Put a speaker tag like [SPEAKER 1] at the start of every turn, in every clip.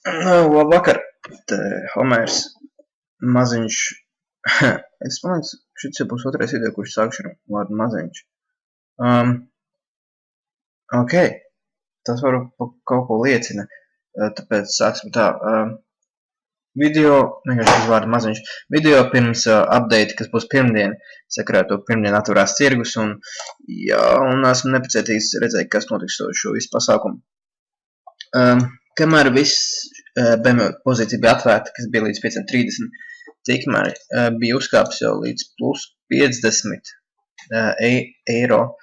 [SPEAKER 1] Labvakar, te Homērs maziņš. Es domāju, šis būs otrais video, kurš sākšu ar vārdu maziņš. Ok, tas var kaut ko liecina, tāpēc sāksim tā. Video, vienkārši uz vārdu maziņš. Video pirms update, kas būs pirmdien, sakarā to pirmdien atvarās tirgus, un esmu nepacietīgs redzēt, kas notiks šo visu pasākumu. Kamēr viss BMW pozīcija bija atvērta, kas bija līdz 530, tikmēr bija uzkāpis jau līdz plus 50 eiro.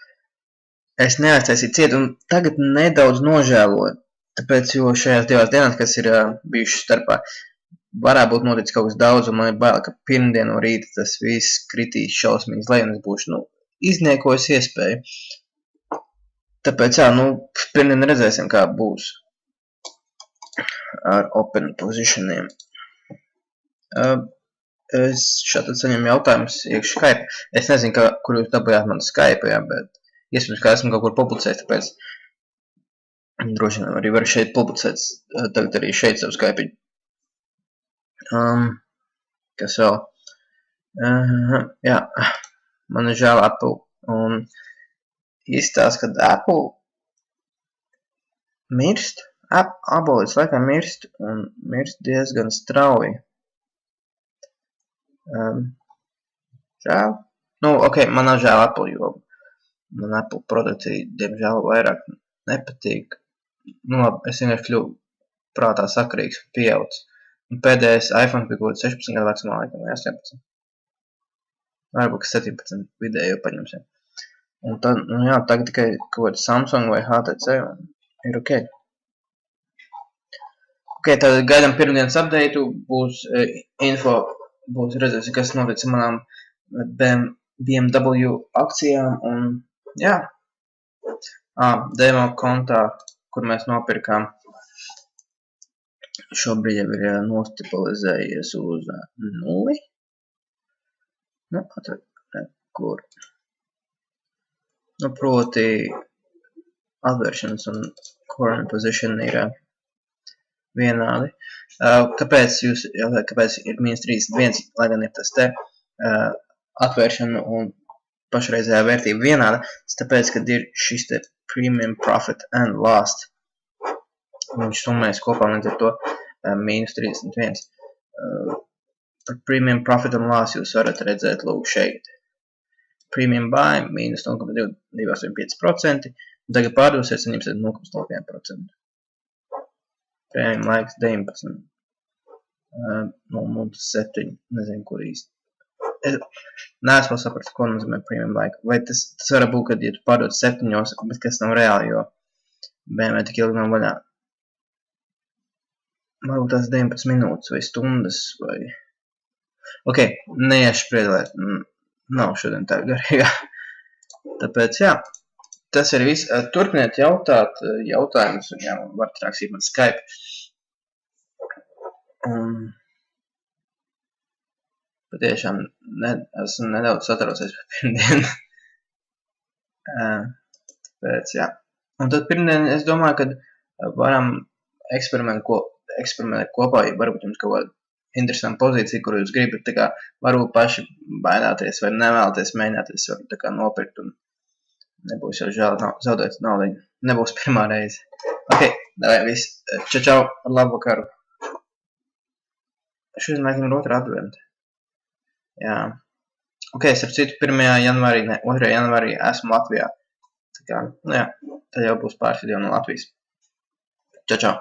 [SPEAKER 1] Es neaiztaisīju ciet, un tagad nedaudz nožēloju, tāpēc, jo šajās divās dienās, kas ir bijušas starpā, varētu būt noticis kaut kas daudz, un man ir bail, ka pirmdien no rīta tas viss kritīs šausmīgs lej, un es būšu, izniekojis iespēju. Tāpēc, pirmdien redzēsim, kā būs ar open positioniem. Es šādi saņemu jautājumus iekš Skype. Es nezinu, kur jūs dabūjāt manu Skype, bet iespējams, ka esmu kaut kur publicējis, tāpēc droši vien arī var šeit publicēt, tagad arī šeit savu Skype. Kas vēl? Jā, man ir žēl Apple, un izstāsta, kad Apple mirst. Abolis laikam mirst, un mirst diezgan strauji. Žēl? Ok, man nav žēl Apple, jo man Apple produkti, diemžēl, vairāk nepatīk. Labi, es vienkārši kļuvu prātā sakarīgs un pieaudzis. Un pēdējais iPhone bija kaut 16 gadu vecumā, laikam, vai 18. Varbūt 17 vidēju paņemsim. Un tad, tagad tikai kaut Samsung vai HTC ir ok. Ok, tad gaidām pirmdienas update, būs info, būs redzēsim, kas notic ar manām BMW akcijām, un demo kontā, kur mēs nopirkām, šobrīd jau ir nostabilizējies uz 0. Kur? Proti atvēršanas un current position ir vienādi. Kāpēc jūs jautājat, kāpēc ir -31, lai gan ir tas te atvēršana un pašreizējā vērtība vienāda? Tāpēc, kad ir šis te premium profit and loss, viņš summēs kopā līdz ar to -31. Par premium profit and loss jūs varat redzēt lūk šeit. Premium buy -0,285%, un tagad pārdosies saņemsiet 0,01%. Premium laiks 19. 0,7. Nezinu, kur īsti. Neesmu sapratis, ko nozīmē premium laika. Vai tas var būt, kad ja tu pārdod 7, bet kas nav reāli, jo BMW tik ilgi nav vaļā. Varbūt tās 19 minūtes vai stundas vai... Ok, neiešu priedelēt. Nav šodien tā garīgā. Tāpēc, tas ir viss. Turpiniet jautāt jautājumus, un varat rakstīt man Skype. Un patiešām esmu nedaudz satraucies par pirmdienu. Tāpēc, Un tad pirmdien es domāju, ka varam eksperimentēt kopā, ja varbūt jums kaut kāda interesanta pozīcija, kuru jūs gribat, tā kā varbūt paši baidāties vai nevēlaties mēģināties, varbūt tā kā nopirkt un nebūs jau žēl zaudēt naudu. Nebūs pirmā reize. Ok, davai viss. Čau, ar labu vakaru. Šodien laikam ir 2. adventa. Ok, starp citu 1. janvārī, 2. janvārī esmu Latvijā. Tā kā, tad jau būs pāris video no Latvijas. Čau.